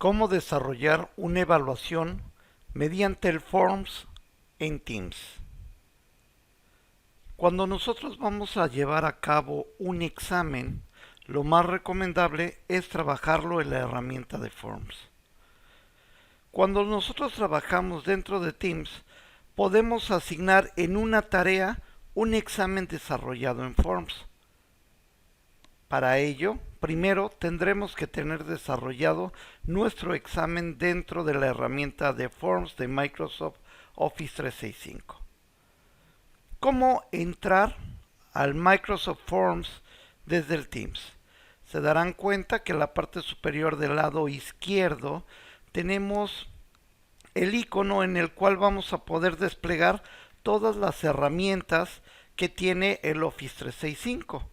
Cómo desarrollar una evaluación mediante el Forms en Teams. Cuando nosotros vamos a llevar a cabo un examen, lo más recomendable es trabajarlo en la herramienta de Forms. Cuando nosotros trabajamos dentro de Teams, podemos asignar en una tarea un examen desarrollado en Forms. Para ello, primero tendremos que tener desarrollado nuestro examen dentro de la herramienta de Forms de Microsoft Office 365. ¿Cómo entrar al Microsoft Forms desde el Teams? Se darán cuenta que en la parte superior del lado izquierdo tenemos el icono en el cual vamos a poder desplegar todas las herramientas que tiene el Office 365.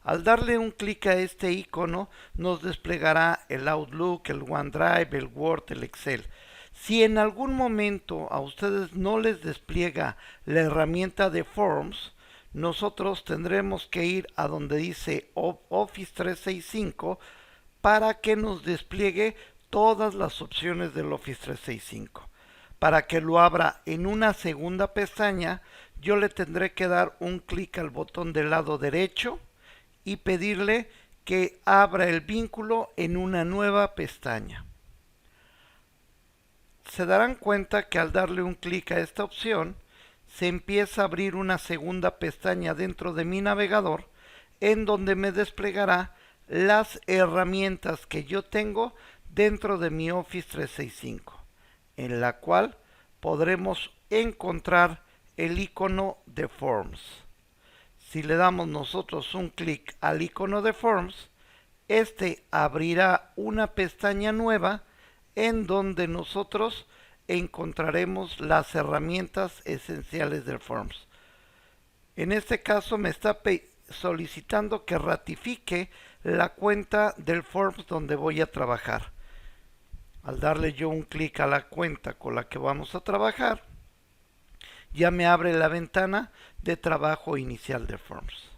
Al darle un clic a este icono nos desplegará el Outlook, el OneDrive, el Word, el Excel. Si en algún momento a ustedes no les despliega la herramienta de Forms, nosotros tendremos que ir a donde dice Office 365 para que nos despliegue todas las opciones del Office 365. Para que lo abra en una segunda pestaña, yo le tendré que dar un clic al botón del lado derecho y pedirle que abra el vínculo en una nueva pestaña. Se darán cuenta que al darle un clic a esta opción, se empieza a abrir una segunda pestaña dentro de mi navegador en donde me desplegará las herramientas que yo tengo dentro de mi Office 365, en la cual podremos encontrar el icono de Forms. Si le damos nosotros un clic al icono de Forms, este abrirá una pestaña nueva en donde nosotros encontraremos las herramientas esenciales del Forms. En este caso me está solicitando que ratifique la cuenta del Forms donde voy a trabajar. Al darle yo un clic a la cuenta con la que vamos a trabajar, ya me abre la ventana de trabajo inicial de Forms.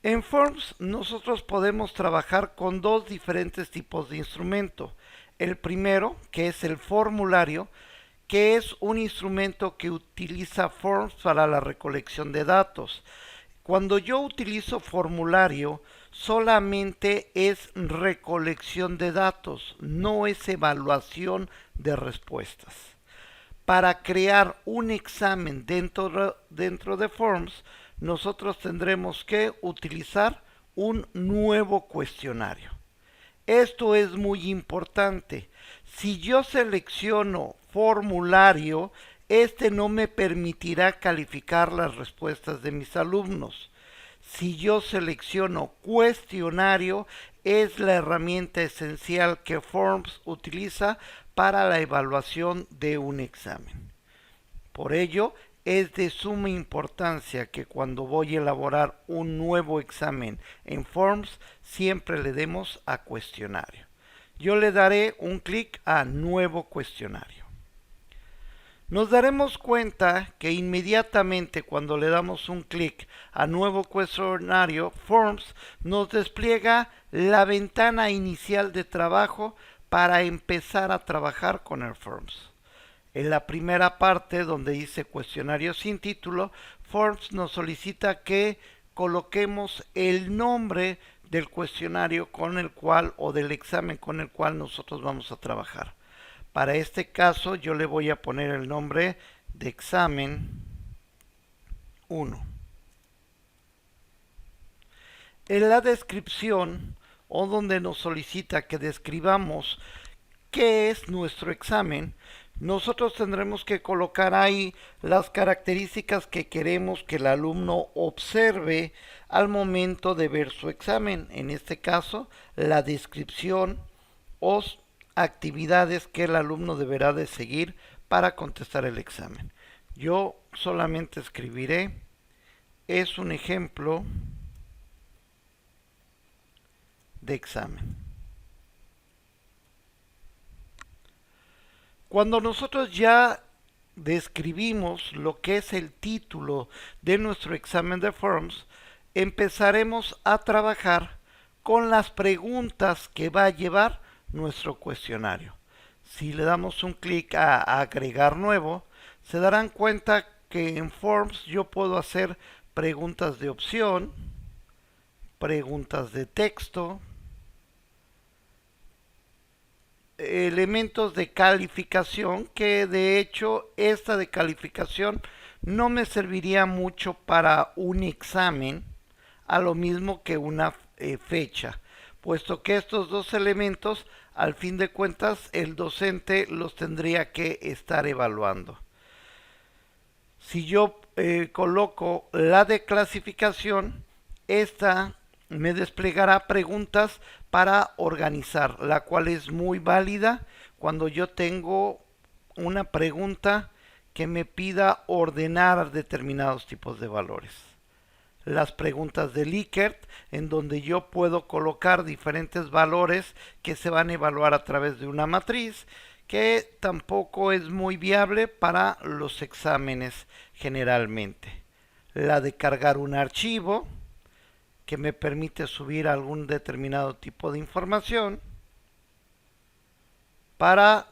En Forms nosotros podemos trabajar con dos diferentes tipos de instrumento. El primero, que es el formulario, que es un instrumento que utiliza Forms para la recolección de datos. Cuando yo utilizo formulario, solamente es recolección de datos, no es evaluación de respuestas. Para crear un examen dentro de Forms, nosotros tendremos que utilizar un nuevo cuestionario. Esto es muy importante. Si yo selecciono formulario, este no me permitirá calificar las respuestas de mis alumnos. Si yo selecciono cuestionario, es la herramienta esencial que Forms utiliza para la evaluación de un examen. Por ello, es de suma importancia que cuando voy a elaborar un nuevo examen en Forms, siempre le demos a cuestionario. Yo le daré un clic a nuevo cuestionario. Nos daremos cuenta que inmediatamente cuando le damos un clic a nuevo cuestionario, Forms nos despliega la ventana inicial de trabajo para empezar a trabajar con el Forms. En la primera parte donde dice cuestionario sin título, Forms nos solicita que coloquemos el nombre del cuestionario con el cual o del examen con el cual nosotros vamos a trabajar. Para este caso yo le voy a poner el nombre de examen 1. En la descripción o donde nos solicita que describamos qué es nuestro examen, nosotros tendremos que colocar ahí las características que queremos que el alumno observe al momento de ver su examen. En este caso, la descripción o actividades que el alumno deberá de seguir para contestar el examen. Yo solamente escribiré, es un ejemplo de examen. Cuando nosotros ya describimos lo que es el título de nuestro examen de Forms, empezaremos a trabajar con las preguntas que va a llevar nuestro cuestionario. Si le damos un clic a agregar nuevo, se darán cuenta que en Forms yo puedo hacer preguntas de opción, preguntas de texto, elementos de calificación, que de hecho esta de calificación no me serviría mucho para un examen, a lo mismo que una fecha, puesto que estos dos elementos al fin de cuentas el docente los tendría que estar evaluando. Si yo coloco la de clasificación, esta me desplegará preguntas para organizar, la cual es muy válida cuando yo tengo una pregunta que me pida ordenar determinados tipos de valores. Las preguntas de Likert, en donde yo puedo colocar diferentes valores que se van a evaluar a través de una matriz, que tampoco es muy viable para los exámenes generalmente. La de cargar un archivo, que me permite subir algún determinado tipo de información, para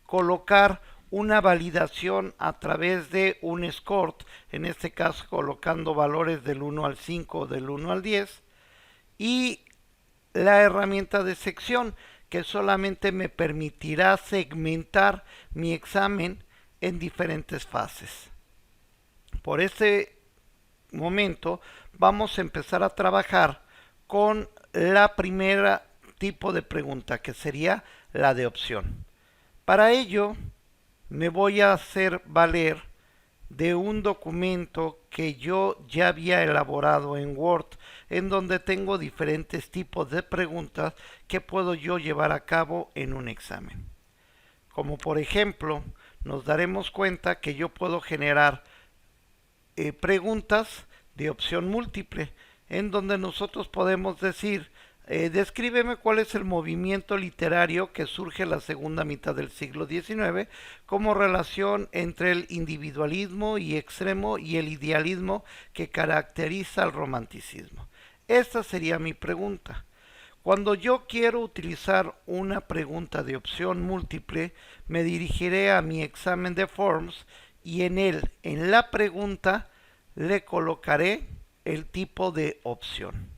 colocar una validación a través de un score, en este caso colocando valores del 1 al 5 o del 1 al 10, y la herramienta de sección, que solamente me permitirá segmentar mi examen en diferentes fases. Por este momento vamos a empezar a trabajar con la primera tipo de pregunta, que sería la de opción. Para ello me voy a hacer valer de un documento que yo ya había elaborado en Word, en donde tengo diferentes tipos de preguntas que puedo yo llevar a cabo en un examen. Como por ejemplo, nos daremos cuenta que yo puedo generar preguntas de opción múltiple, en donde nosotros podemos decir, descríbeme cuál es el movimiento literario que surge en la segunda mitad del siglo XIX como relación entre el individualismo y extremo y el idealismo que caracteriza al romanticismo. Esta sería mi pregunta. Cuando yo quiero utilizar una pregunta de opción múltiple, me dirigiré a mi examen de Forms y en él, en la pregunta, le colocaré el tipo de opción.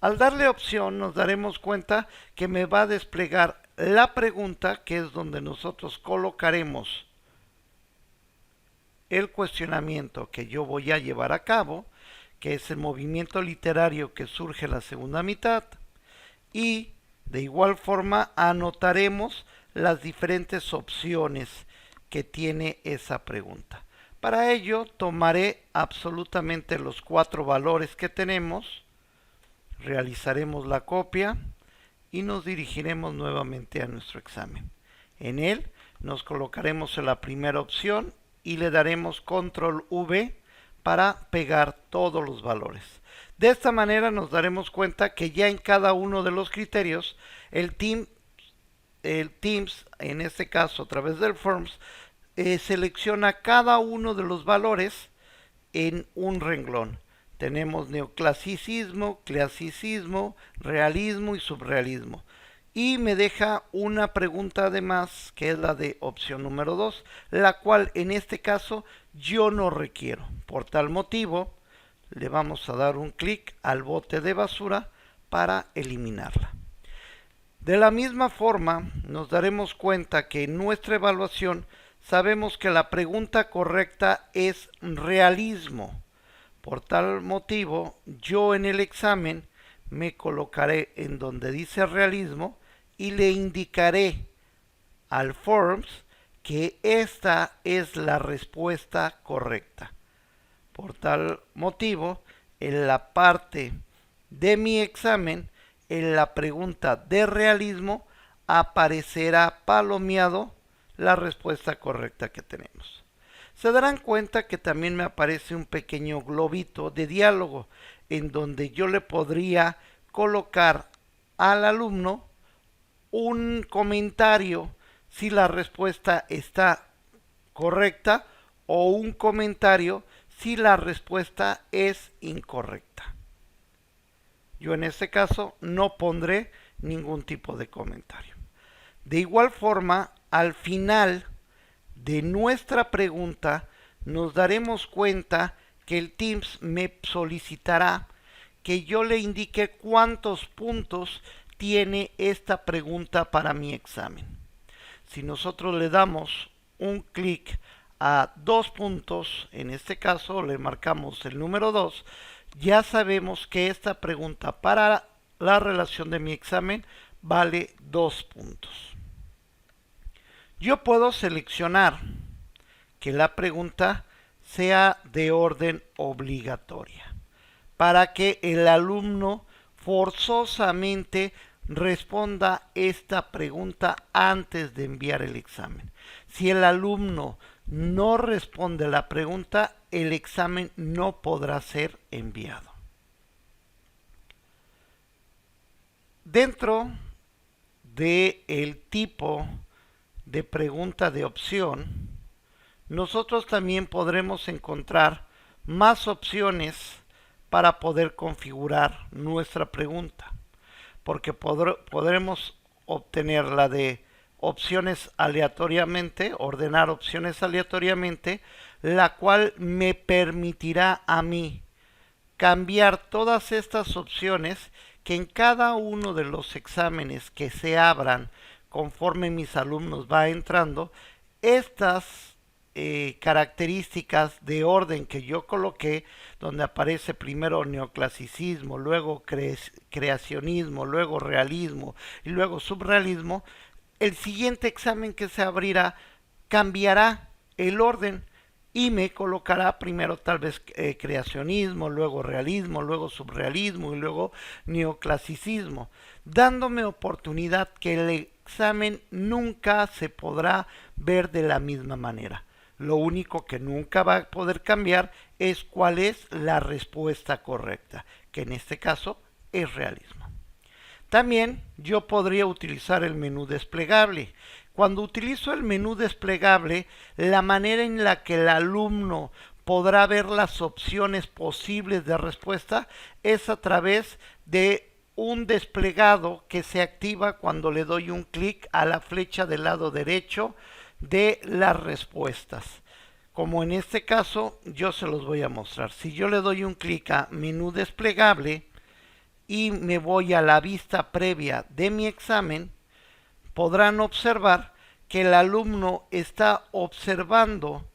Al darle opción nos daremos cuenta que me va a desplegar la pregunta, que es donde nosotros colocaremos el cuestionamiento que yo voy a llevar a cabo, que es el movimiento literario que surge en la segunda mitad, y de igual forma anotaremos las diferentes opciones que tiene esa pregunta. Para ello tomaré absolutamente los 4 valores que tenemos, realizaremos la copia y nos dirigiremos nuevamente a nuestro examen. En él nos colocaremos en la primera opción y le daremos control V para pegar todos los valores. De esta manera nos daremos cuenta que ya en cada uno de los criterios el Teams, en este caso a través del Forms, selecciona cada uno de los valores en un renglón. Tenemos neoclasicismo, clasicismo, realismo y surrealismo. Y me deja una pregunta además, que es la de opción número 2, la cual en este caso yo no requiero. Por tal motivo, le vamos a dar un clic al bote de basura para eliminarla. De la misma forma, nos daremos cuenta que en nuestra evaluación sabemos que la pregunta correcta es realismo. Por tal motivo, yo en el examen me colocaré en donde dice realismo y le indicaré al Forms que esta es la respuesta correcta. Por tal motivo, en la parte de mi examen, en la pregunta de realismo, aparecerá palomeado la respuesta correcta que tenemos. Se darán cuenta que también me aparece un pequeño globito de diálogo en donde yo le podría colocar al alumno un comentario si la respuesta está correcta o un comentario si la respuesta es incorrecta. Yo en este caso no pondré ningún tipo de comentario. De igual forma, al final de nuestra pregunta, nos daremos cuenta que el Teams me solicitará que yo le indique cuántos puntos tiene esta pregunta para mi examen. Si nosotros le damos un clic a 2 puntos, en este caso le marcamos el número 2, ya sabemos que esta pregunta para la relación de mi examen vale 2 puntos. Yo puedo seleccionar que la pregunta sea de orden obligatoria para que el alumno forzosamente responda esta pregunta antes de enviar el examen. Si el alumno no responde la pregunta, el examen no podrá ser enviado. Dentro del tipo de pregunta de opción, nosotros también podremos encontrar más opciones para poder configurar nuestra pregunta, porque podremos obtener la de opciones aleatoriamente, ordenar opciones aleatoriamente, la cual me permitirá a mí cambiar todas estas opciones que en cada uno de los exámenes que se abran conforme mis alumnos va entrando, estas características de orden que yo coloqué, donde aparece primero neoclasicismo, luego creacionismo, luego realismo y luego surrealismo, el siguiente examen que se abrirá cambiará el orden y me colocará primero tal vez creacionismo, luego realismo, luego surrealismo y luego neoclasicismo, dándome oportunidad que el examen nunca se podrá ver de la misma manera. Lo único que nunca va a poder cambiar es cuál es la respuesta correcta, que en este caso es realismo. También yo podría utilizar el menú desplegable. Cuando utilizo el menú desplegable, la manera en la que el alumno podrá ver las opciones posibles de respuesta es a través de un desplegado que se activa cuando le doy un clic a la flecha del lado derecho de las respuestas. Como en este caso, yo se los voy a mostrar. Si yo le doy un clic a menú desplegable y me voy a la vista previa de mi examen, podrán observar que el alumno está observando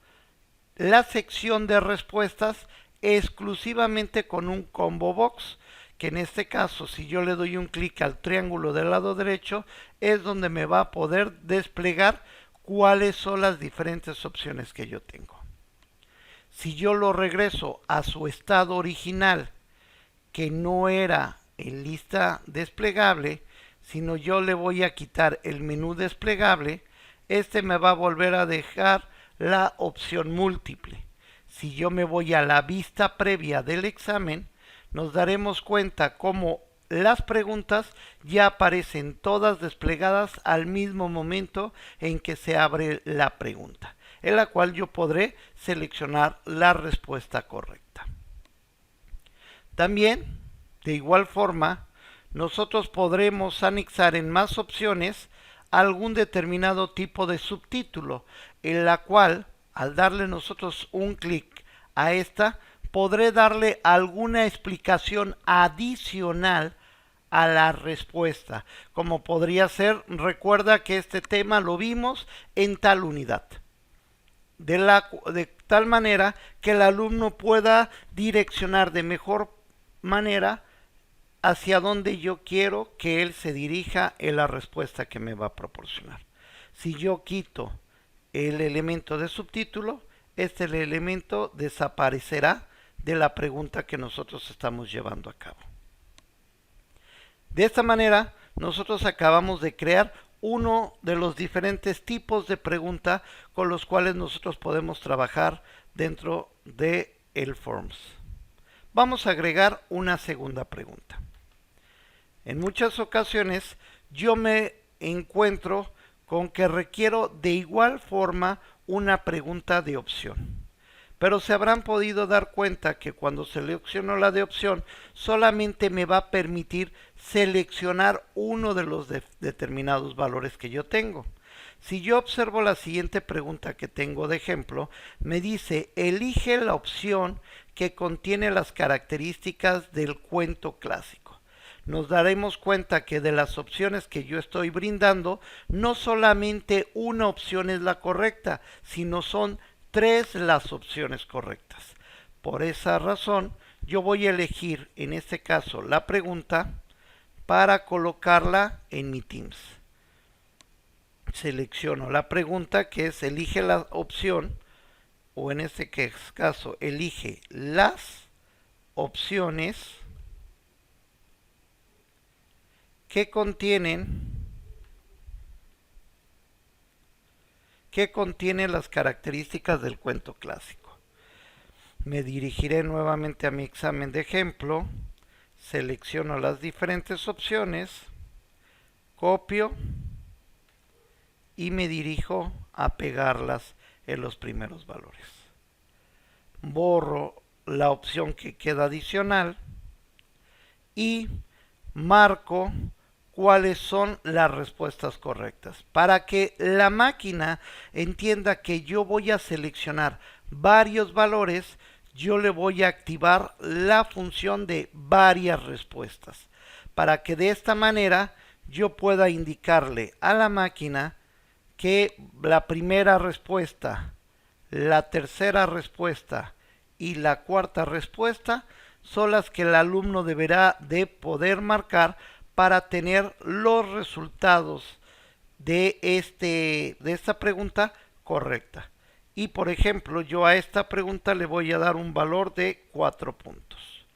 la sección de respuestas exclusivamente con un combo box, que en este caso, si yo le doy un clic al triángulo del lado derecho, es donde me va a poder desplegar cuáles son las diferentes opciones que yo tengo. Si yo lo regreso a su estado original, que no era en lista desplegable, sino yo le voy a quitar el menú desplegable, este me va a volver a dejar la opción múltiple. Si yo me voy a la vista previa del examen, nos daremos cuenta cómo las preguntas ya aparecen todas desplegadas al mismo momento en que se abre la pregunta, en la cual yo podré seleccionar la respuesta correcta. También, de igual forma, nosotros podremos anexar en más opciones algún determinado tipo de subtítulo, en la cual, al darle nosotros un clic a esta, podré darle alguna explicación adicional a la respuesta, como podría ser: recuerda que este tema lo vimos en tal unidad, de tal manera que el alumno pueda direccionar de mejor manera hacia donde yo quiero que él se dirija en la respuesta que me va a proporcionar. Si yo quito el elemento de subtítulo, este elemento desaparecerá de la pregunta que nosotros estamos llevando a cabo. De esta manera, nosotros acabamos de crear uno de los diferentes tipos de pregunta con los cuales nosotros podemos trabajar dentro de el Forms. Vamos a agregar una segunda pregunta. En muchas ocasiones yo me encuentro con que requiero de igual forma una pregunta de opción. pero se habrán podido dar cuenta que cuando selecciono la de opción solamente me va a permitir seleccionar uno de los determinados valores que yo tengo. Si yo observo la siguiente pregunta que tengo de ejemplo, me dice elige la opción que contiene las características del cuento clásico. Nos daremos cuenta que de las opciones que yo estoy brindando, no solamente una opción es la correcta, sino son tres las opciones correctas. Por esa razón, yo voy a elegir en este caso la pregunta para colocarla en mi Teams. Selecciono la pregunta que es elige la opción, o en este caso elige las opciones que contienen las características del cuento clásico. Me dirigiré nuevamente a mi examen de ejemplo, selecciono las diferentes opciones, copio y me dirijo a pegarlas en los primeros valores. Borro la opción que queda adicional y marco cuáles son las respuestas correctas. Para que la máquina entienda que yo voy a seleccionar varios valores, yo le voy a activar la función de varias respuestas. Para que de esta manera yo pueda indicarle a la máquina que la primera respuesta, la tercera respuesta y la cuarta respuesta son las que el alumno deberá de poder marcar para tener los resultados de esta pregunta correcta. Y por ejemplo, yo a esta pregunta le voy a dar un valor de 4 puntos.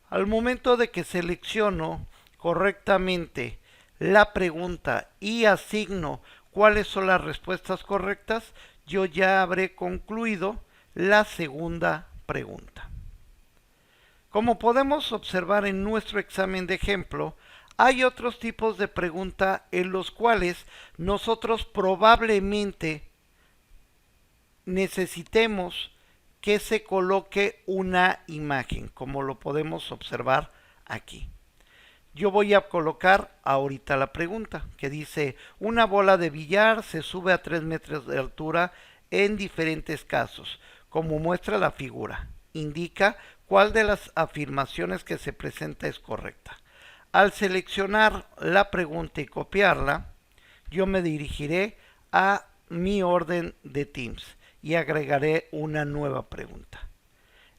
Al momento de que selecciono correctamente la pregunta y asigno cuáles son las respuestas correctas, yo ya habré concluido la segunda pregunta. Como podemos observar en nuestro examen de ejemplo, hay otros tipos de pregunta en los cuales nosotros probablemente necesitemos que se coloque una imagen, como lo podemos observar aquí. Yo voy a colocar ahorita la pregunta que dice: una bola de billar se sube a 3 metros de altura en diferentes casos, como muestra la figura. Indica cuál de las afirmaciones que se presenta es correcta. Al seleccionar la pregunta y copiarla, yo me dirigiré a mi orden de Teams y agregaré una nueva pregunta.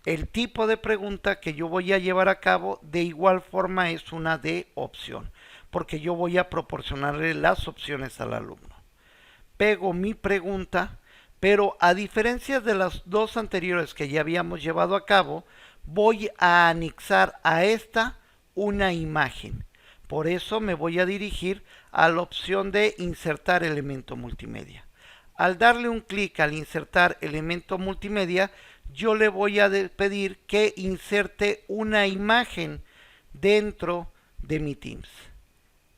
El tipo de pregunta que yo voy a llevar a cabo de igual forma es una de opción, porque yo voy a proporcionarle las opciones al alumno. Pego mi pregunta, pero a diferencia de las dos anteriores que ya habíamos llevado a cabo, voy a anexar a esta una imagen. Por eso me voy a dirigir a la opción de insertar elemento multimedia. Al darle un clic al insertar elemento multimedia, yo le voy a pedir que inserte una imagen dentro de mi Teams.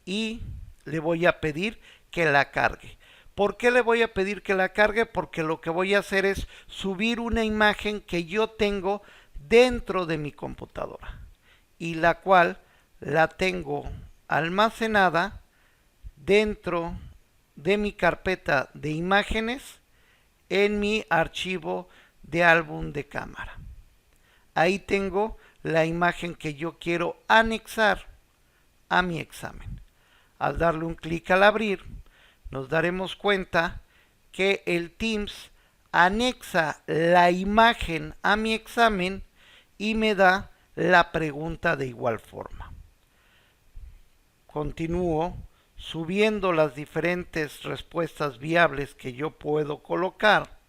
Y le voy a pedir que la cargue. ¿Por qué le voy a pedir que la cargue? Porque lo que voy a hacer es subir una imagen que yo tengo dentro de mi computadora. Y la cual la tengo almacenada dentro de mi carpeta de imágenes en mi archivo de álbum de cámara. Ahí tengo la imagen que yo quiero anexar a mi examen. Al darle un clic al abrir, nos daremos cuenta que el Teams anexa la imagen a mi examen y me da la pregunta de igual forma. Continúo subiendo las diferentes respuestas viables que yo puedo colocar.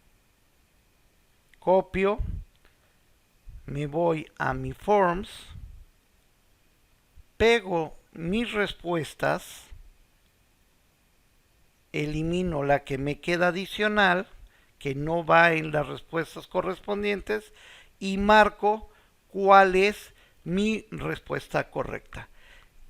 Copio, me voy a mi Forms, pego mis respuestas, elimino la que me queda adicional, que no va en las respuestas correspondientes, y marco cuál es mi respuesta correcta.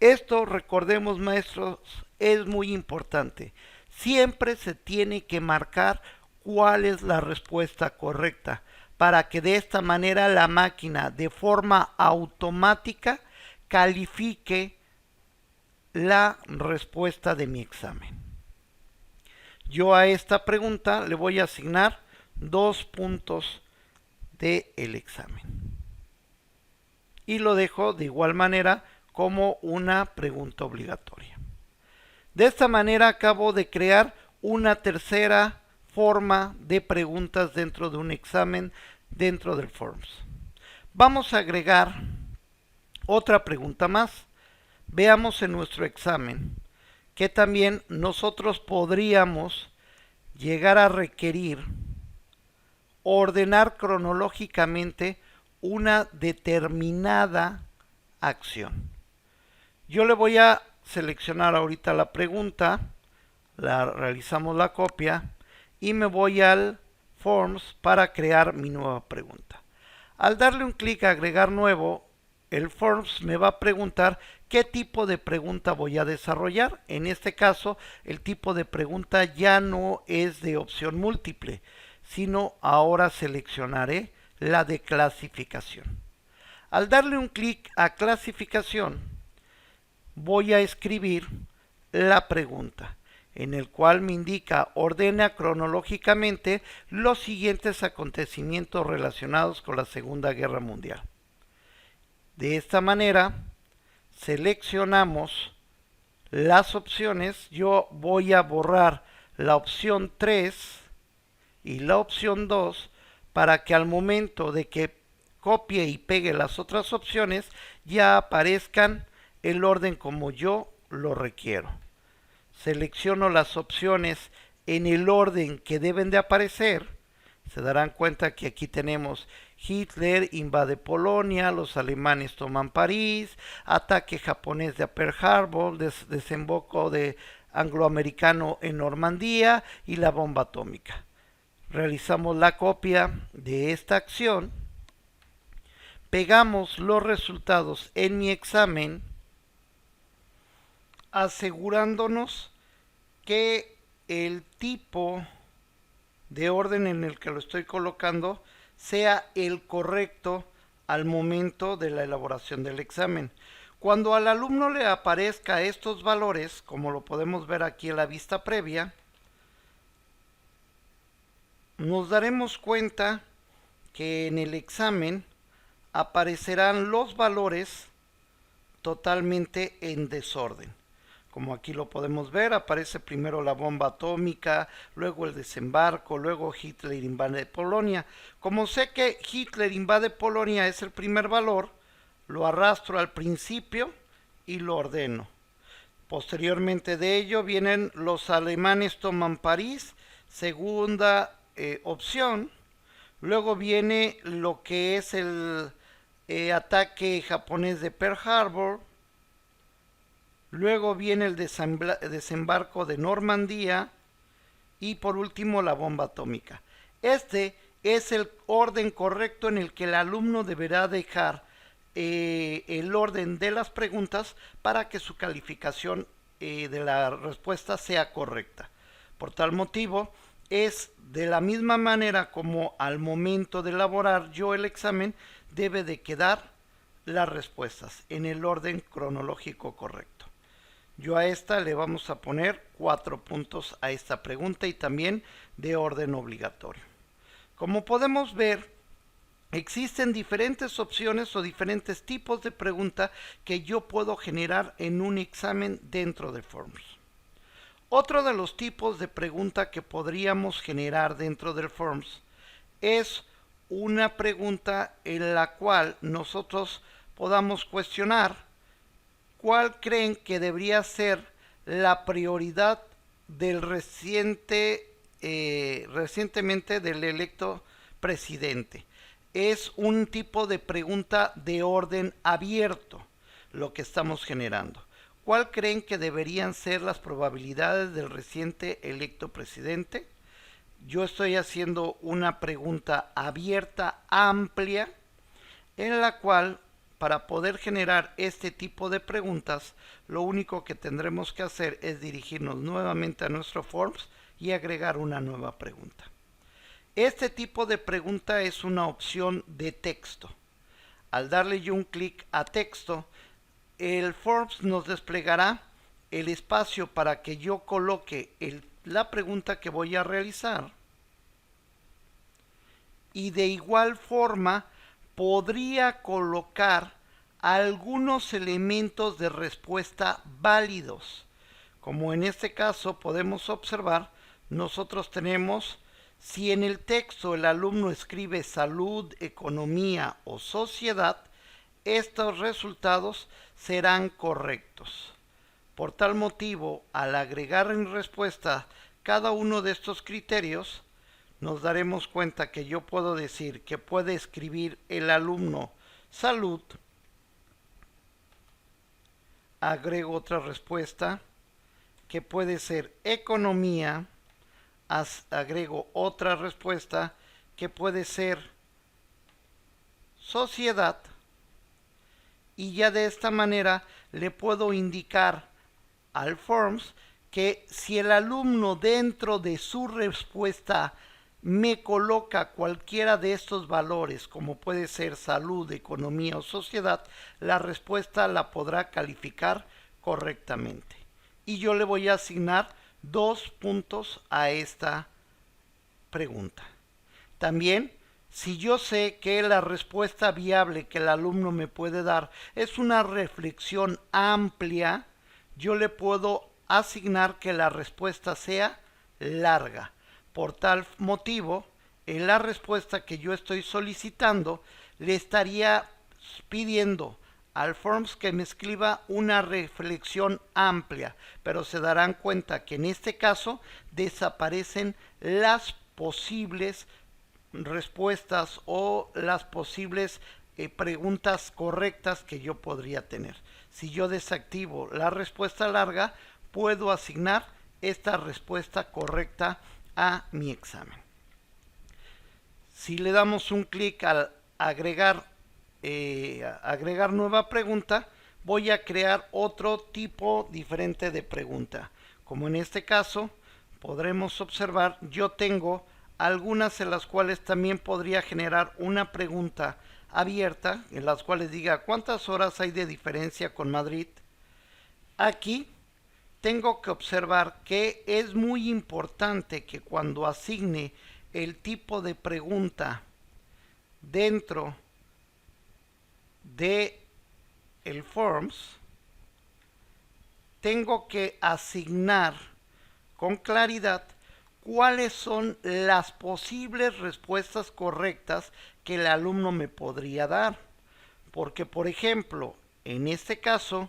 Esto, recordemos maestros, es muy importante. Siempre se tiene que marcar cuál es la respuesta correcta, para que de esta manera la máquina de forma automática califique la respuesta de mi examen. Yo a esta pregunta le voy a asignar 2 puntos del examen. Y lo dejo de igual manera como una pregunta obligatoria. De esta manera acabo de crear una tercera forma de preguntas dentro de un examen dentro del Forms. Vamos a agregar otra pregunta más. Veamos en nuestro examen que también nosotros podríamos llegar a requerir ordenar cronológicamente una determinada acción. Yo le voy a seleccionar ahorita la pregunta, realizamos la copia y me voy al Forms para crear mi nueva pregunta. Al darle un clic a agregar nuevo, el Forms me va a preguntar qué tipo de pregunta voy a desarrollar. En este caso, el tipo de pregunta ya no es de opción múltiple, sino ahora seleccionaré la de clasificación. Al darle un clic a clasificación, voy a escribir la pregunta, en el cual me indica ordena cronológicamente los siguientes acontecimientos relacionados con la Segunda Guerra Mundial. De esta manera, seleccionamos las opciones. Yo voy a borrar la opción 3 y la opción 2 para que al momento de que copie y pegue las otras opciones ya aparezcan el orden como yo lo requiero. Selecciono las opciones en el orden que deben de aparecer. Se darán cuenta que aquí tenemos Hitler invade Polonia, los alemanes toman París, ataque japonés de Pearl Harbor, desemboco de angloamericano en Normandía y la bomba atómica. Realizamos la copia de esta acción, pegamos los resultados en mi examen, asegurándonos que el tipo de orden en el que lo estoy colocando sea el correcto al momento de la elaboración del examen. Cuando al alumno le aparezca estos valores, como lo podemos ver aquí en la vista previa, nos daremos cuenta que en el examen aparecerán los valores totalmente en desorden. Como aquí lo podemos ver, aparece primero la bomba atómica, luego el desembarco, luego Hitler invade Polonia. Como sé que Hitler invade Polonia es el primer valor, lo arrastro al principio y lo ordeno. Posteriormente de ello vienen los alemanes toman París, segunda opción. Luego viene lo que es el ataque japonés de Pearl Harbor. Luego viene el desembarco de Normandía y por último la bomba atómica. Este es el orden correcto en el que el alumno deberá dejar el orden de las preguntas para que su calificación de la respuesta sea correcta. Por tal motivo, es de la misma manera como al momento de elaborar yo el examen debe de quedar las respuestas en el orden cronológico correcto. Yo a esta le vamos a poner 4 puntos a esta pregunta y también de orden obligatorio. Como podemos ver, existen diferentes opciones o diferentes tipos de pregunta que yo puedo generar en un examen dentro de Forms. Otro de los tipos de pregunta que podríamos generar dentro del Forms es una pregunta en la cual nosotros podamos cuestionar ¿cuál creen que debería ser la prioridad del recientemente del electo presidente? Es un tipo de pregunta de orden abierto lo que estamos generando. ¿Cuál creen que deberían ser las probabilidades del reciente electo presidente? Yo estoy haciendo una pregunta abierta, amplia, en la cual para poder generar este tipo de preguntas, lo único que tendremos que hacer es dirigirnos nuevamente a nuestro Forms y agregar una nueva pregunta. Este tipo de pregunta es una opción de texto. Al darle yo un clic a texto, el Forms nos desplegará el espacio para que yo coloque la pregunta que voy a realizar, y de igual forma podría colocar algunos elementos de respuesta válidos. Como en este caso podemos observar, nosotros tenemos: si en el texto el alumno escribe salud, economía o sociedad, estos resultados serán correctos. Por tal motivo, al agregar en respuesta cada uno de estos criterios, nos daremos cuenta que yo puedo decir que puede escribir el alumno salud, agrego otra respuesta que puede ser economía, agrego otra respuesta que puede ser sociedad, y ya de esta manera le puedo indicar al Forms que si el alumno dentro de su respuesta me coloca cualquiera de estos valores, como puede ser salud, economía o sociedad, la respuesta la podrá calificar correctamente. Y yo le voy a asignar 2 puntos a esta pregunta. También, si yo sé que la respuesta viable que el alumno me puede dar es una reflexión amplia, yo le puedo asignar que la respuesta sea larga. Por tal motivo, en la respuesta que yo estoy solicitando, le estaría pidiendo al Forms que me escriba una reflexión amplia, pero se darán cuenta que en este caso desaparecen las posibles respuestas o las posibles preguntas correctas que yo podría tener. Si yo desactivo la respuesta larga, puedo asignar esta respuesta correcta a mi examen. Si le damos un clic al agregar nueva pregunta, voy a crear otro tipo diferente de pregunta. Como en este caso podremos observar, yo tengo algunas en las cuales también podría generar una pregunta abierta, en las cuales diga cuántas horas hay de diferencia con Madrid. Aquí tengo que observar que es muy importante que cuando asigne el tipo de pregunta dentro de el Forms, tengo que asignar con claridad cuáles son las posibles respuestas correctas que el alumno me podría dar. Porque, por ejemplo, en este caso,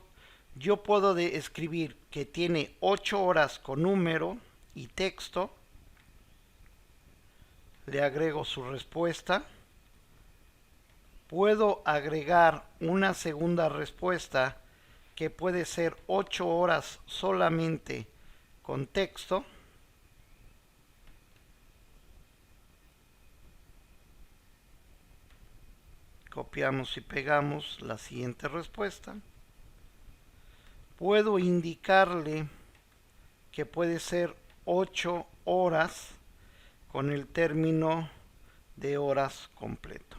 yo puedo escribir que tiene 8 horas con número y texto, le agrego su respuesta, puedo agregar una segunda respuesta que puede ser 8 horas solamente con texto, copiamos y pegamos la siguiente respuesta, puedo indicarle que puede ser 8 horas con el término de horas completo.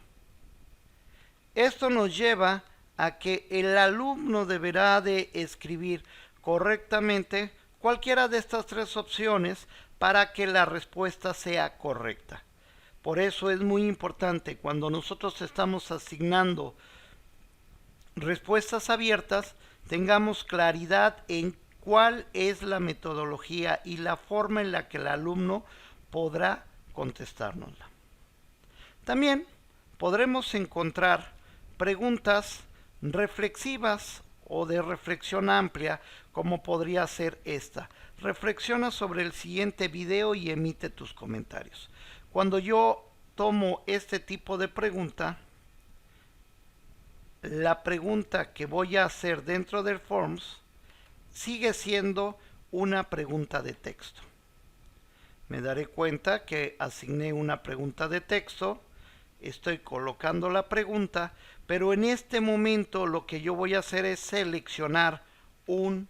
Esto nos lleva a que el alumno deberá de escribir correctamente cualquiera de estas 3 opciones para que la respuesta sea correcta. Por eso es muy importante cuando nosotros estamos asignando respuestas abiertas, tengamos claridad en cuál es la metodología y la forma en la que el alumno podrá contestárnosla. También podremos encontrar preguntas reflexivas o de reflexión amplia, como podría ser esta. Reflexiona sobre el siguiente video y emite tus comentarios. Cuando yo tomo este tipo de pregunta, la pregunta que voy a hacer dentro del Forms sigue siendo una pregunta de texto. Me daré cuenta que asigné una pregunta de texto, estoy colocando la pregunta, pero en este momento lo que yo voy a hacer es seleccionar un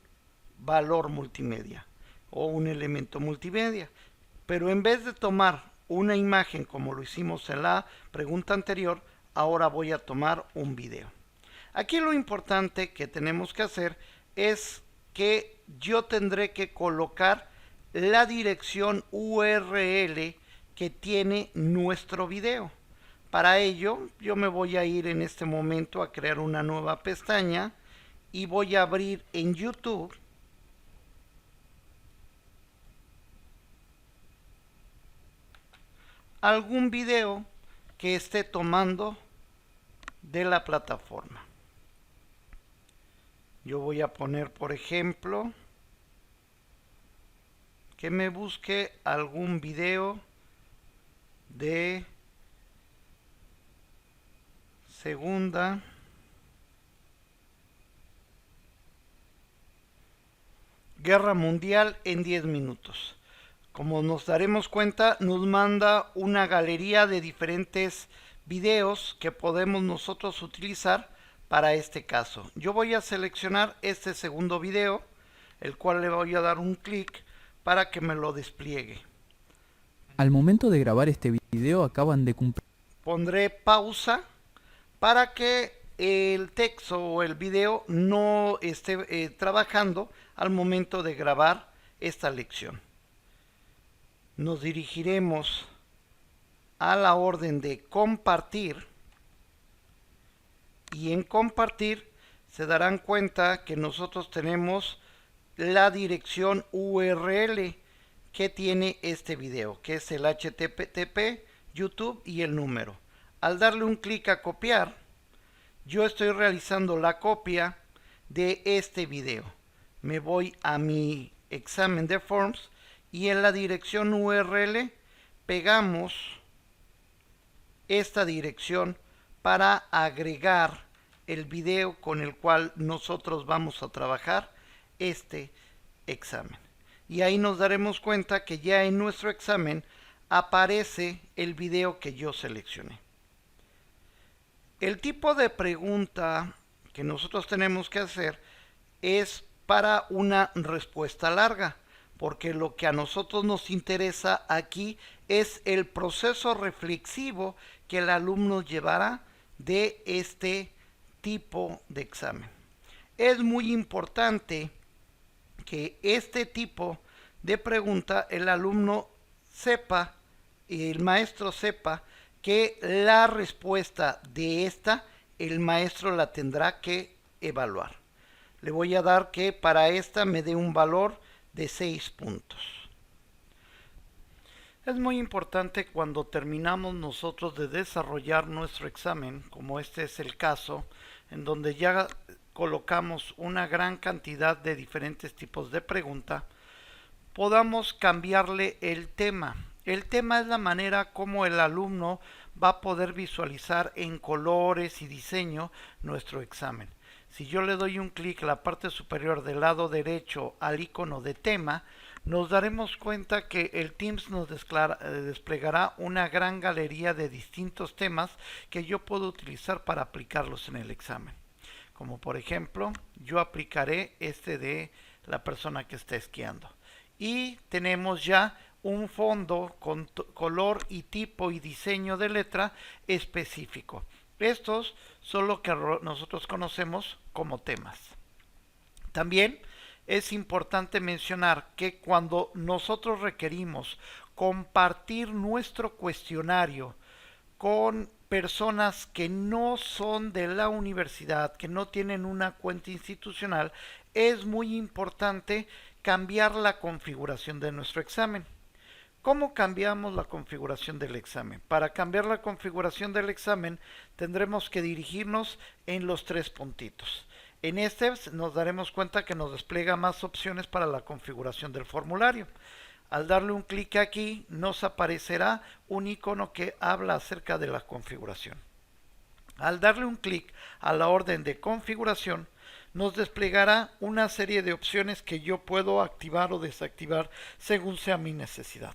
valor multimedia o un elemento multimedia. Pero en vez de tomar una imagen como lo hicimos en la pregunta anterior, ahora voy a tomar un video. Aquí lo importante que tenemos que hacer es que yo tendré que colocar la dirección URL que tiene nuestro video. Para ello, yo me voy a ir en este momento a crear una nueva pestaña y voy a abrir en YouTube algún video que esté tomando de la plataforma. Yo voy a poner, por ejemplo, que me busque algún video de Segunda Guerra Mundial en 10 minutos. Como nos daremos cuenta, nos manda una galería de diferentes videos que podemos nosotros utilizar para este caso. Yo voy a seleccionar este segundo video, el cual le voy a dar un clic para que me lo despliegue. Al momento de grabar este video acaban de cumplir. Pondré pausa para que el texto o el video no esté trabajando al momento de grabar esta lección. Nos dirigiremos a la orden de compartir y en compartir se darán cuenta que nosotros tenemos la dirección URL que tiene este video, que es el HTTP, YouTube y el número. Al darle un clic a copiar, yo estoy realizando la copia de este video. Me voy a mi examen de Forms y en la dirección URL pegamos esta dirección para agregar el video con el cual nosotros vamos a trabajar este examen. Y ahí nos daremos cuenta que ya en nuestro examen aparece el video que yo seleccioné. El tipo de pregunta que nosotros tenemos que hacer es para una respuesta larga, porque lo que a nosotros nos interesa aquí es el proceso reflexivo que el alumno llevará de este tipo de examen. Es muy importante que este tipo de pregunta el alumno sepa y el maestro sepa que la respuesta de esta el maestro la tendrá que evaluar. Le voy a dar que para esta me dé un valor de 6 puntos. Es muy importante cuando terminamos nosotros de desarrollar nuestro examen, como este es el caso, en donde ya colocamos una gran cantidad de diferentes tipos de pregunta, podamos cambiarle el tema. El tema es la manera como el alumno va a poder visualizar en colores y diseño nuestro examen. Si yo le doy un clic a la parte superior del lado derecho al icono de tema, nos daremos cuenta que el Teams nos desplegará una gran galería de distintos temas que yo puedo utilizar para aplicarlos en el examen. Como por ejemplo, yo aplicaré este de la persona que está esquiando. Y tenemos ya un fondo con color y tipo y diseño de letra específico. Estos son lo que nosotros conocemos como temas. También es importante mencionar que cuando nosotros requerimos compartir nuestro cuestionario con personas que no son de la universidad, que no tienen una cuenta institucional, es muy importante cambiar la configuración de nuestro examen. ¿Cómo cambiamos la configuración del examen? Para cambiar la configuración del examen tendremos que dirigirnos en los 3 puntitos. En este nos daremos cuenta que nos despliega más opciones para la configuración del formulario. Al darle un clic aquí nos aparecerá un icono que habla acerca de la configuración. Al darle un clic a la orden de configuración nos desplegará una serie de opciones que yo puedo activar o desactivar según sea mi necesidad.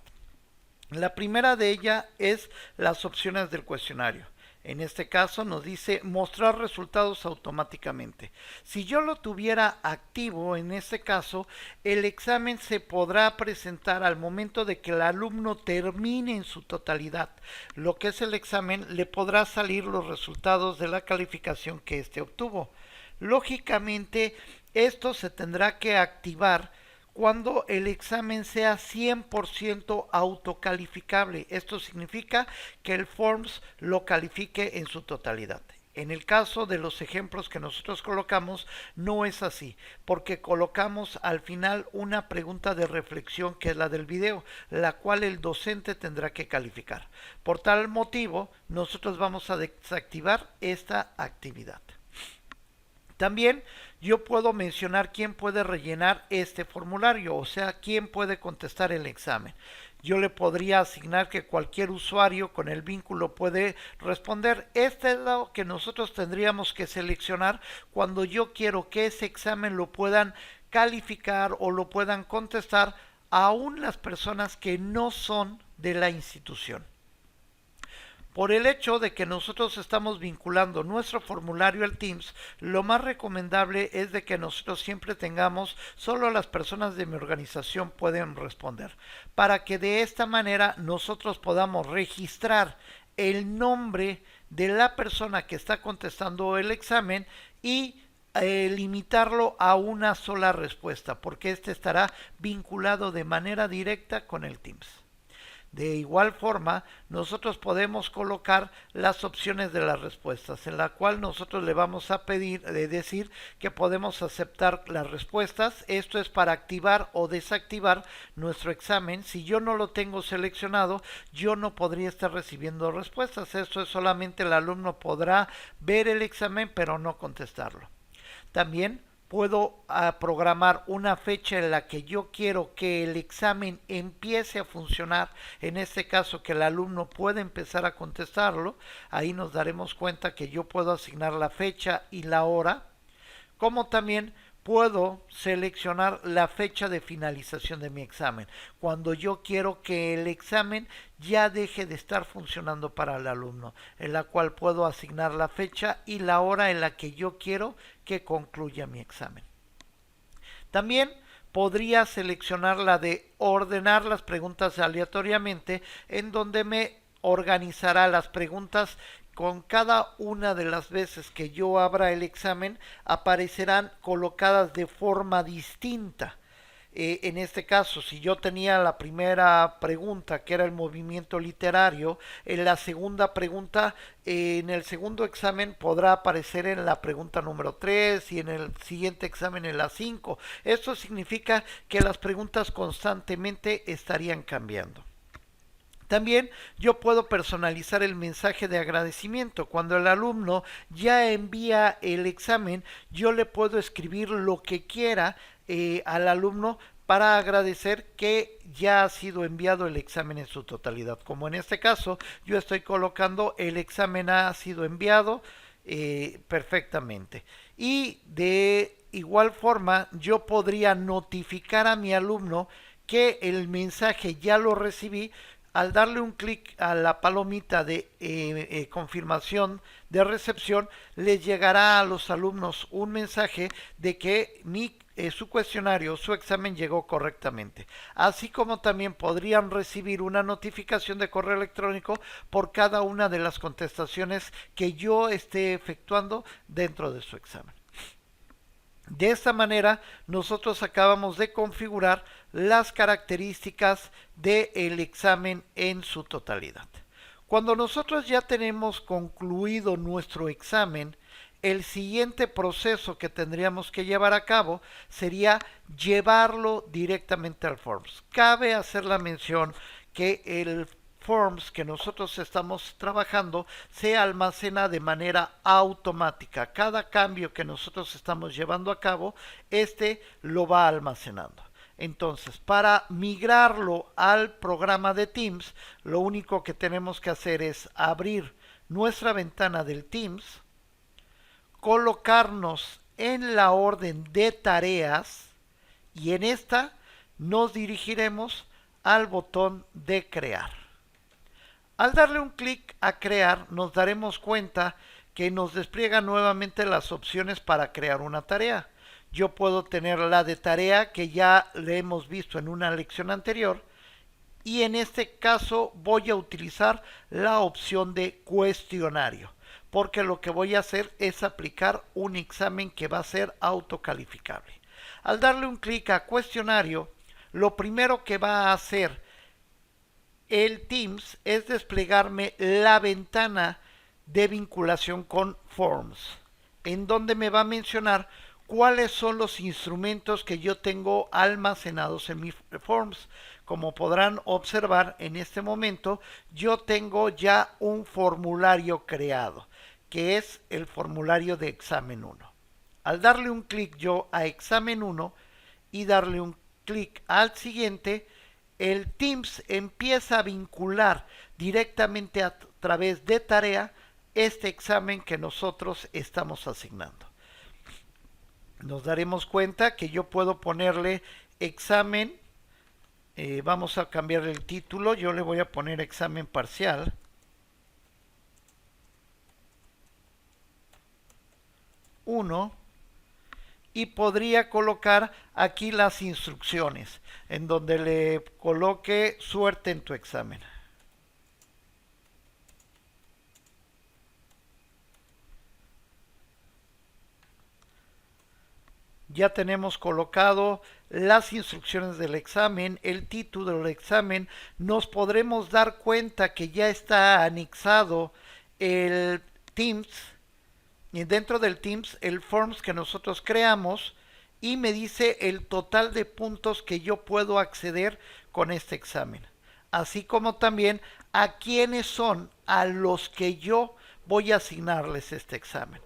La primera de ellas es las opciones del cuestionario. En este caso nos dice mostrar resultados automáticamente. Si yo lo tuviera activo, en este caso, el examen se podrá presentar al momento de que el alumno termine en su totalidad. Lo que es el examen, le podrá salir los resultados de la calificación que éste obtuvo. Lógicamente, esto se tendrá que activar cuando el examen sea 100% autocalificable. Esto significa que el Forms lo califique en su totalidad. En el caso de los ejemplos que nosotros colocamos, no es así, porque colocamos al final una pregunta de reflexión que es la del video, la cual el docente tendrá que calificar. Por tal motivo, nosotros vamos a desactivar esta actividad. También yo puedo mencionar quién puede rellenar este formulario, o sea, quién puede contestar el examen. Yo le podría asignar que cualquier usuario con el vínculo puede responder. Este es lo que nosotros tendríamos que seleccionar cuando yo quiero que ese examen lo puedan calificar o lo puedan contestar aún las personas que no son de la institución. Por el hecho de que nosotros estamos vinculando nuestro formulario al Teams, lo más recomendable es de que nosotros siempre tengamos solo las personas de mi organización pueden responder, para que de esta manera nosotros podamos registrar el nombre de la persona que está contestando el examen y limitarlo a una sola respuesta, porque este estará vinculado de manera directa con el Teams. De igual forma, nosotros podemos colocar las opciones de las respuestas, en la cual nosotros le vamos a pedir, decir que podemos aceptar las respuestas. Esto es para activar o desactivar nuestro examen. Si yo no lo tengo seleccionado, yo no podría estar recibiendo respuestas. Esto es solamente el alumno podrá ver el examen, pero no contestarlo. También puedo programar una fecha en la que yo quiero que el examen empiece a funcionar, en este caso que el alumno pueda empezar a contestarlo. Ahí nos daremos cuenta que yo puedo asignar la fecha y la hora, como también puedo seleccionar la fecha de finalización de mi examen, cuando yo quiero que el examen ya deje de estar funcionando para el alumno, en la cual puedo asignar la fecha y la hora en la que yo quiero que concluya mi examen. También podría seleccionar la de ordenar las preguntas aleatoriamente, en donde me organizará las preguntas. Con cada una de las veces que yo abra el examen aparecerán colocadas de forma distinta. En este caso, si yo tenía la primera pregunta, que era el movimiento literario, en la segunda pregunta, en el segundo examen podrá aparecer en la pregunta número 3 y en el siguiente examen en la 5. Esto significa que las preguntas constantemente estarían cambiando. También yo puedo personalizar el mensaje de agradecimiento. Cuando el alumno ya envía el examen, yo le puedo escribir lo que quiera al alumno para agradecer que ya ha sido enviado el examen en su totalidad. Como en este caso, yo estoy colocando el examen ha sido enviado perfectamente. Y de igual forma, yo podría notificar a mi alumno que el mensaje ya lo recibí. Al darle un clic a la palomita de confirmación de recepción, les llegará a los alumnos un mensaje de que su cuestionario, su examen llegó correctamente. Así como también podrían recibir una notificación de correo electrónico por cada una de las contestaciones que yo esté efectuando dentro de su examen. De esta manera, nosotros acabamos de configurar las características del examen en su totalidad. Cuando nosotros ya tenemos concluido nuestro examen, el siguiente proceso que tendríamos que llevar a cabo sería llevarlo directamente al Forms. Cabe hacer la mención que el Forms que nosotros estamos trabajando se almacena de manera automática. Cada cambio que nosotros estamos llevando a cabo, este lo va almacenando. Entonces, para migrarlo al programa de Teams, lo único que tenemos que hacer es abrir nuestra ventana del Teams, colocarnos en la orden de tareas y en esta nos dirigiremos al botón de crear. Al darle un clic a crear, nos daremos cuenta que nos despliega nuevamente las opciones para crear una tarea. Yo puedo tener la de tarea que ya le hemos visto en una lección anterior y en este caso voy a utilizar la opción de cuestionario porque lo que voy a hacer es aplicar un examen que va a ser autocalificable. Al darle un clic a cuestionario, lo primero que va a hacer el Teams es desplegarme la ventana de vinculación con Forms, en donde me va a mencionar cuáles son los instrumentos que yo tengo almacenados en mi Forms. Como podrán observar en este momento, yo tengo ya un formulario creado, que es el formulario de examen 1. Al darle un clic yo a examen 1 y darle un clic al siguiente, el Teams empieza a vincular directamente a través de tarea este examen que nosotros estamos asignando. Nos daremos cuenta que yo puedo ponerle examen, vamos a cambiar el título, yo le voy a poner examen parcial. Y podría colocar aquí las instrucciones en donde le coloque suerte en tu examen. Ya tenemos colocado las instrucciones del examen, el título del examen. Nos podremos dar cuenta que ya está anexado el Teams y dentro del Teams el Forms que nosotros creamos y me dice el total de puntos que yo puedo acceder con este examen, así como también a quiénes son a los que yo voy a asignarles este examen.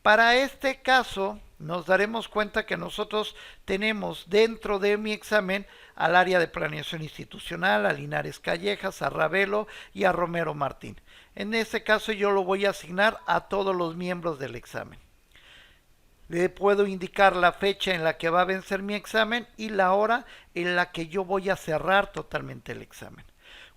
Para este caso nos daremos cuenta que nosotros tenemos dentro de mi examen al área de planeación institucional, a Linares Callejas, a Ravelo y a Romero Martín. En este caso yo lo voy a asignar a todos los miembros del examen. Le puedo indicar la fecha en la que va a vencer mi examen y la hora en la que yo voy a cerrar totalmente el examen.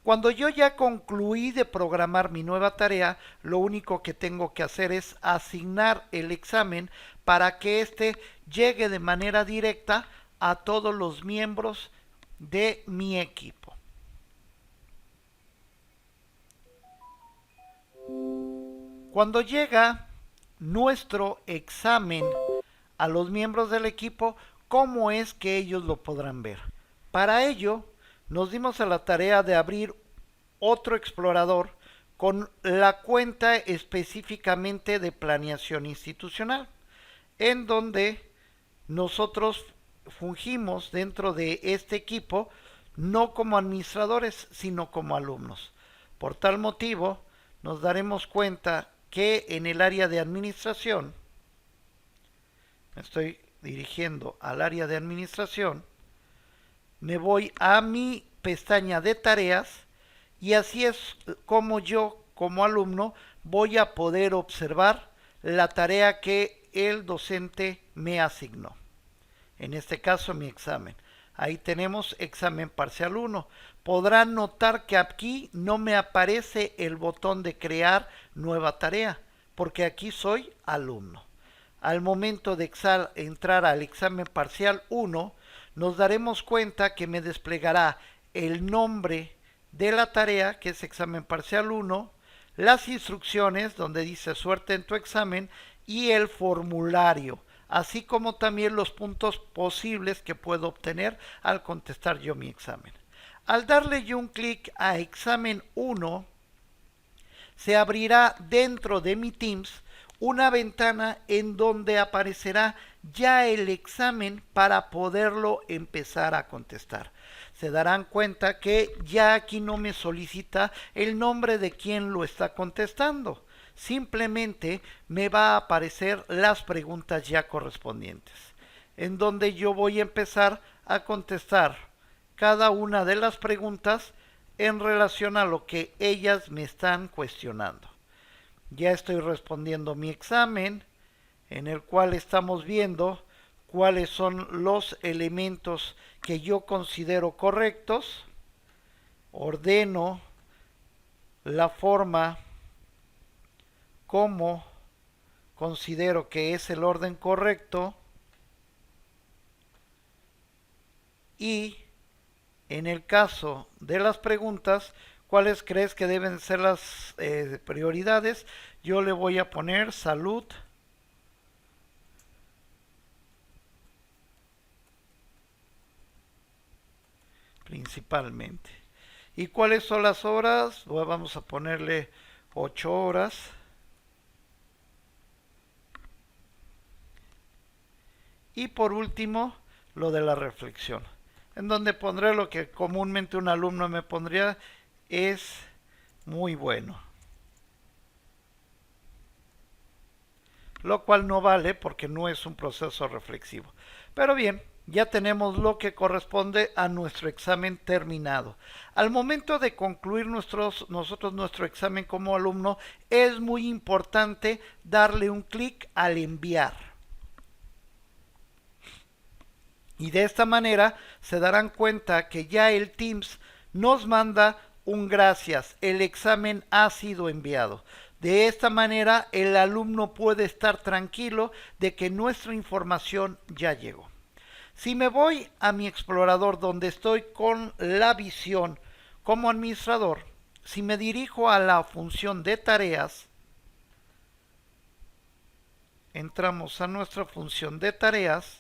Cuando yo ya concluí de programar mi nueva tarea, lo único que tengo que hacer es asignar el examen para que éste llegue de manera directa a todos los miembros de mi equipo. Cuando llega nuestro examen a los miembros del equipo, ¿cómo es que ellos lo podrán ver? Para ello, nos dimos a la tarea de abrir otro explorador con la cuenta específicamente de planeación institucional, en donde nosotros fungimos dentro de este equipo no como administradores, sino como alumnos. Por tal motivo, nos daremos cuenta que en el área de administración, me estoy dirigiendo al área de administración, me voy a mi pestaña de tareas y así es como yo como alumno voy a poder observar la tarea que el docente me asignó. En este caso mi examen. Ahí tenemos examen parcial 1. Podrán notar que aquí no me aparece el botón de crear nueva tarea, porque aquí soy alumno. Al momento de entrar al examen parcial 1, nos daremos cuenta que me desplegará el nombre de la tarea, que es examen parcial 1, las instrucciones donde dice suerte en tu examen y el formulario, así como también los puntos posibles que puedo obtener al contestar yo mi examen. Al darle yo un clic a examen 1, se abrirá dentro de mi Teams una ventana en donde aparecerá ya el examen para poderlo empezar a contestar. Se darán cuenta que ya aquí no me solicita el nombre de quien lo está contestando. Simplemente me va a aparecer las preguntas ya correspondientes, en donde yo voy a empezar a contestar cada una de las preguntas en relación a lo que ellas me están cuestionando. Ya estoy respondiendo mi examen, en el cual estamos viendo cuáles son los elementos que yo considero correctos. Ordeno la forma como considero que es el orden correcto y en el caso de las preguntas, ¿cuáles crees que deben ser las prioridades? Yo le voy a poner salud principalmente. ¿Y cuáles son las horas? Bueno, vamos a ponerle 8 horas. Y por último, lo de la reflexión, en donde pondré lo que comúnmente un alumno me pondría, es muy bueno. Lo cual no vale porque no es un proceso reflexivo. Pero bien, ya tenemos lo que corresponde a nuestro examen terminado. Al momento de concluir nosotros nuestro examen como alumno, es muy importante darle un clic al enviar. Y de esta manera se darán cuenta que ya el Teams nos manda un gracias, el examen ha sido enviado. De esta manera el alumno puede estar tranquilo de que nuestra información ya llegó. Si me voy a mi explorador donde estoy con la visión como administrador, si me dirijo a la función de tareas, entramos a nuestra función de tareas,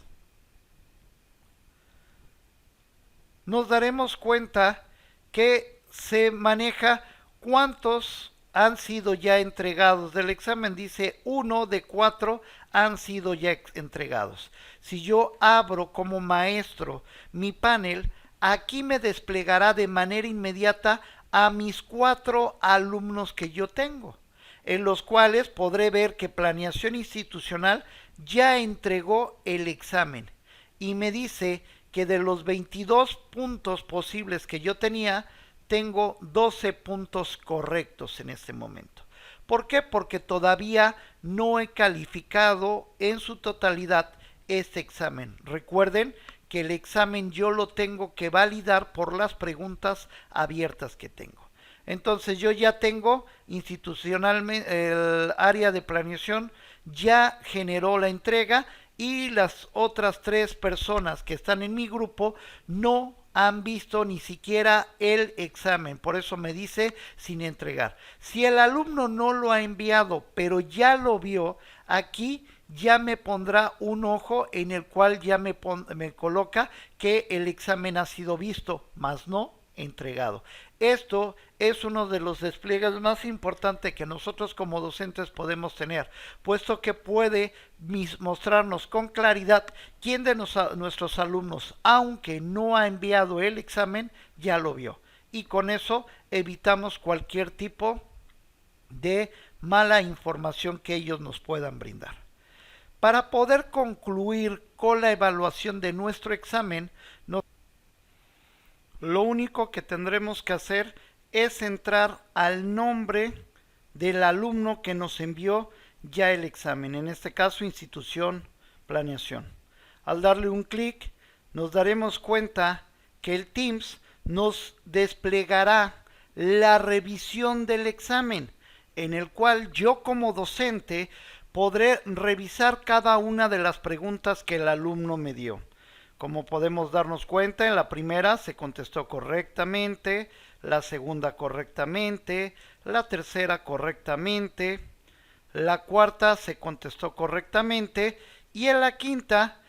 nos daremos cuenta que se maneja cuántos han sido ya entregados del examen. Dice 1 de 4 han sido ya entregados. Si yo abro como maestro mi panel, aquí me desplegará de manera inmediata a mis 4 alumnos que yo tengo, en los cuales podré ver que Planeación Institucional ya entregó el examen y me dice que de los 22 puntos posibles que yo tenía, tengo 12 puntos correctos en este momento. ¿Por qué? Porque todavía no he calificado en su totalidad este examen. Recuerden que el examen yo lo tengo que validar por las preguntas abiertas que tengo. Entonces yo ya tengo institucionalmente el área de planeación, ya generó la entrega y las otras 3 personas que están en mi grupo no han visto ni siquiera el examen, por eso me dice sin entregar. Si el alumno no lo ha enviado, pero ya lo vio, aquí ya me pondrá un ojo en el cual ya me coloca que el examen ha sido visto, mas no entregado. Esto es uno de los despliegues más importantes que nosotros como docentes podemos tener, puesto que puede mostrarnos con claridad quién de nuestros alumnos, aunque no ha enviado el examen, ya lo vio. Y con eso evitamos cualquier tipo de mala información que ellos nos puedan brindar. Para poder concluir con la evaluación de nuestro examen, lo único que tendremos que hacer es entrar al nombre del alumno que nos envió ya el examen, en este caso institución planeación. Al darle un clic nos daremos cuenta que el Teams nos desplegará la revisión del examen, en el cual yo como docente podré revisar cada una de las preguntas que el alumno me dio. Como podemos darnos cuenta, en la primera se contestó correctamente, la segunda correctamente, la tercera correctamente, la cuarta se contestó correctamente y en la quinta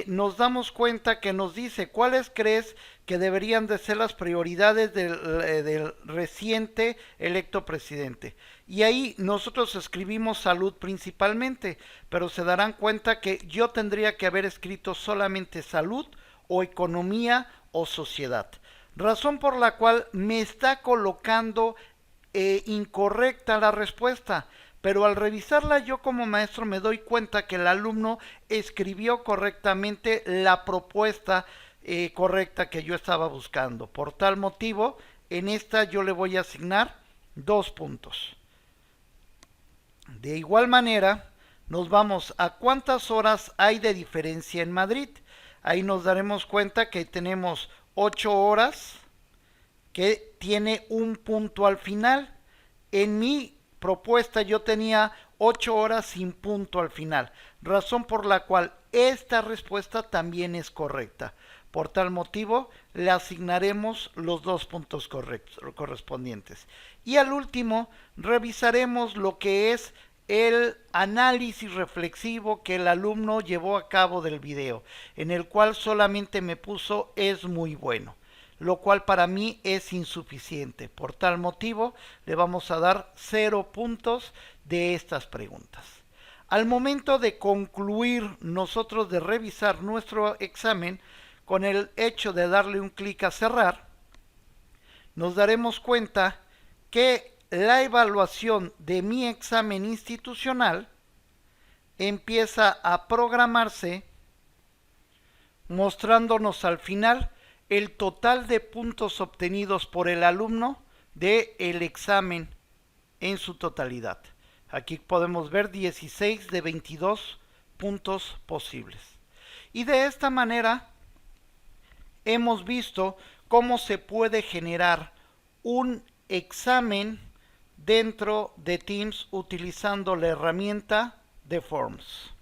nos damos cuenta que nos dice cuáles crees que deberían de ser las prioridades del reciente electo presidente. Y ahí nosotros escribimos salud principalmente, pero se darán cuenta que yo tendría que haber escrito solamente salud o economía o sociedad. Razón por la cual me está colocando incorrecta la respuesta. Pero al revisarla yo como maestro me doy cuenta que el alumno escribió correctamente la propuesta correcta que yo estaba buscando. Por tal motivo, en esta yo le voy a asignar 2 puntos. De igual manera, nos vamos a cuántas horas hay de diferencia en Madrid. Ahí nos daremos cuenta que tenemos 8 horas que tiene un punto al final. En mi propuesta yo tenía 8 horas sin punto al final, razón por la cual esta respuesta también es correcta. Por tal motivo le asignaremos los 2 puntos correspondientes. Y al último revisaremos lo que es el análisis reflexivo que el alumno llevó a cabo del video, en el cual solamente me puso es muy bueno, lo cual para mí es insuficiente. Por tal motivo le vamos a dar 0 puntos de estas preguntas. Al momento de concluir nosotros de revisar nuestro examen, con el hecho de darle un clic a cerrar, nos daremos cuenta que la evaluación de mi examen institucional empieza a programarse, mostrándonos al final el total de puntos obtenidos por el alumno del examen en su totalidad. Aquí podemos ver 16 de 22 puntos posibles. Y de esta manera hemos visto cómo se puede generar un examen dentro de Teams utilizando la herramienta de Forms.